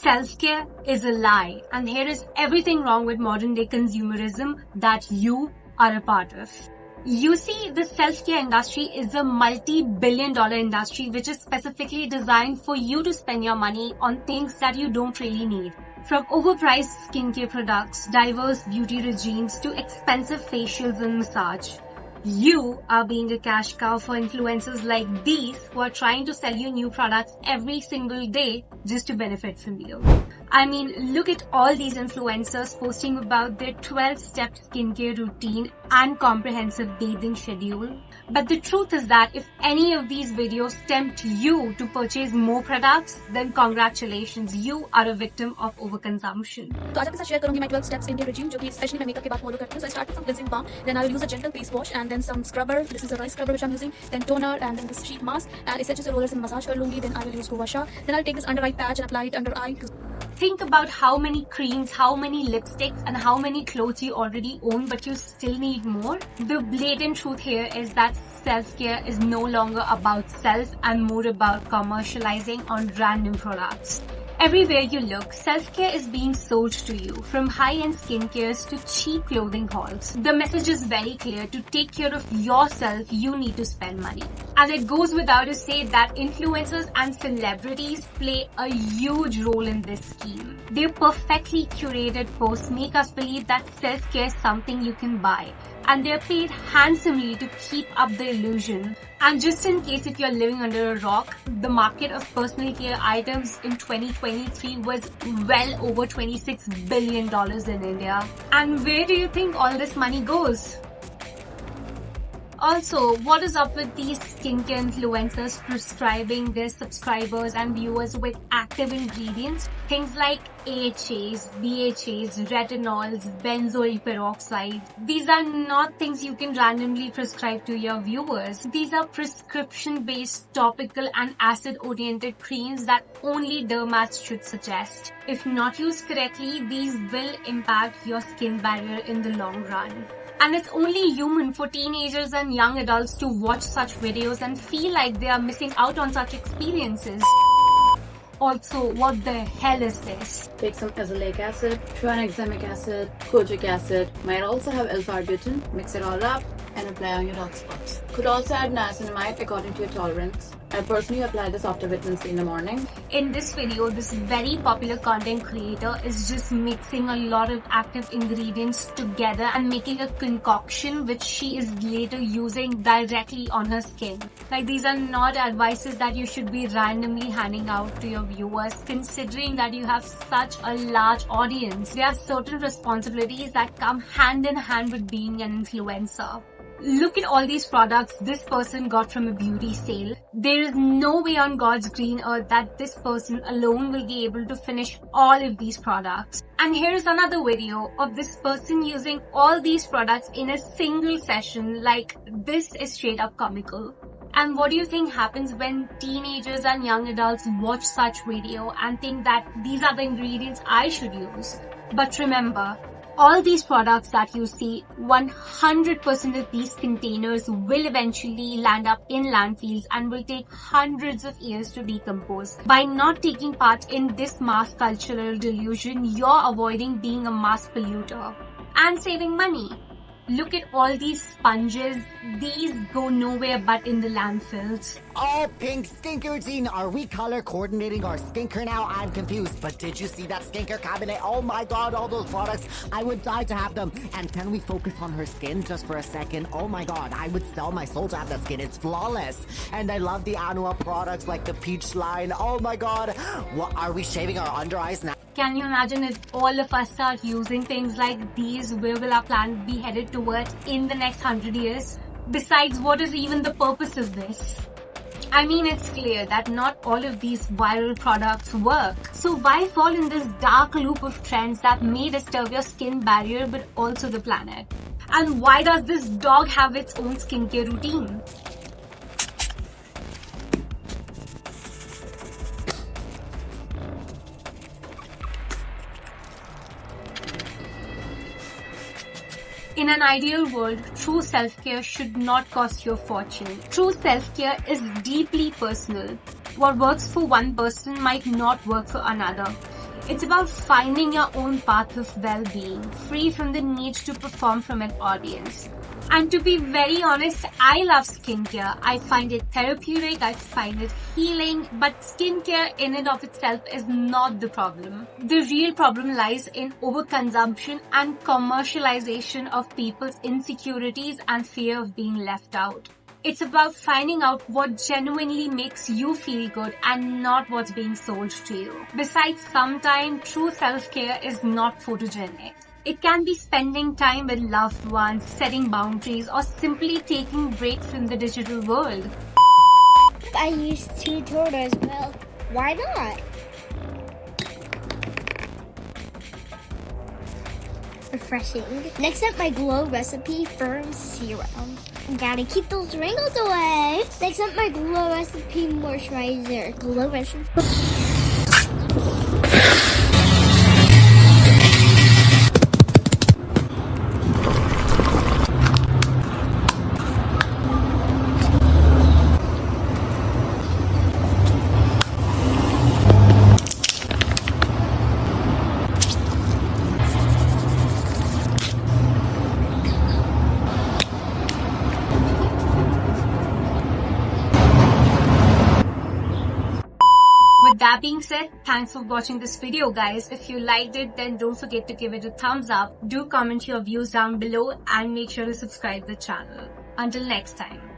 Self-care is a lie, and here is everything wrong with modern day consumerism that you are a part of. You see, the self-care industry is a multi-billion-dollar industry which is specifically designed for you to spend your money on things that you don't really need. From overpriced skincare products, diverse beauty regimes to expensive facials and massage. You are being a cash cow for influencers like these who are trying to sell you new products every single day just to benefit from you. I mean, look at all these influencers posting about their 12-step skincare routine and comprehensive bathing schedule. But the truth is that if any of these videos tempt you to purchase more products, then congratulations, you are a victim of overconsumption. तो आज आपके साथ share करूंगी मैं 12 steps skincare regime जो कि specially मैं makeup के बाद फॉलो करती हूँ. So I start with some cleansing balm, then I will use a gentle face wash and then some scrubber. This is a rice scrubber which I'm using, then toner and then this sheet mask and इससे अच्छे से roller से massage कर लूंगी. Then I will use gua sha. Then I'll take this under eye patch and apply it under eye. Think about how many creams, how many lipsticks, and how many clothes you already own, but you still need more. The blatant truth here is that self-care is no longer about self and more about commercializing on random products. Everywhere you look, self-care is being sold to you, from high-end skincares to cheap clothing hauls. The message is very clear: to take care of yourself, you need to spend money. And it goes without to say that influencers and celebrities play a huge role in this scheme. Their perfectly curated posts make us believe that self-care is something you can buy, and they're paid handsomely to keep up the illusion. And just in case if you're living under a rock, the market of personal care items in 2023 was well over $26 billion in India. And where do you think all this money goes? Also, what is up with these skincare influencers prescribing their subscribers and viewers with active ingredients? Things like AHAs, BHAs, retinols, benzoyl peroxide. These are not things you can randomly prescribe to your viewers. These are prescription-based topical and acid-oriented creams that only dermats should suggest. If not used correctly, these will impact your skin barrier in the long run. And it's only human for teenagers and young adults to watch such videos and feel like they are missing out on such experiences. Also, what the hell is this? Take some azelaic acid, tranexamic acid, kojic acid, might also have L-carbutin, mix it all up and apply on your dark spots. Could also add niacinamide according to your tolerance. I personally apply this after vitamin C in the morning. In this video, this very popular content creator is just mixing a lot of active ingredients together and making a concoction which she is later using directly on her skin. Like, these are not advices that you should be randomly handing out to your viewers, considering that you have such a large audience. There are certain responsibilities that come hand in hand with being an influencer. Look at all these products this person got from a beauty sale. There is no way on God's green earth that this person alone will be able to finish all of these products. And here's another video of this person using all these products in a single session. Like, this is straight up comical. And what do you think happens when teenagers and young adults watch such video and think that these are the ingredients I should use? But remember, all these products that you see, 100% of these containers will eventually land up in landfills and will take hundreds of years to decompose. By not taking part in this mass cultural delusion, you're avoiding being a mass polluter and saving money. Look at all these sponges. These go nowhere but in the landfills. All pink skincare routine. Are we color coordinating our skincare now? I'm confused. But did you see that skincare cabinet? Oh my god, all those products. I would die to have them. And can we focus on her skin just for a second? Oh my god, I would sell my soul to have that skin. It's flawless. And I love the Anua products like the peach line. Oh my god. What, are we shaving our under eyes now? Can you imagine if all of us start using things like these? Where will our planet be headed towards in the next 100 years? Besides, what is even the purpose of this? I mean, it's clear that not all of these viral products work. So why fall in this dark loop of trends that may disturb your skin barrier but also the planet? And why does this dog have its own skincare routine? In an ideal world, true self-care should not cost you a fortune. True self-care is deeply personal. What works for one person might not work for another. It's about finding your own path of well-being, free from the need to perform from an audience. And to be very honest, I love skincare. I find it therapeutic, I find it healing, but skincare in and of itself is not the problem. The real problem lies in overconsumption and commercialization of people's insecurities and fear of being left out. It's about finding out what genuinely makes you feel good and not what's being sold to you. Besides, sometimes true self-care is not photogenic. It can be spending time with loved ones, setting boundaries, or simply taking breaks in the digital world. I use 2 toners, well, why not? Refreshing. Next up, my Glow Recipe Firm Serum. Gotta keep those wrinkles away. Next up, my Glow Recipe Moisturizer. Glow Recipe. With that being said, thanks for watching this video, guys. If you liked it, then don't forget to give it a thumbs up. Do comment your views down below and make sure to subscribe to the channel. Until next time.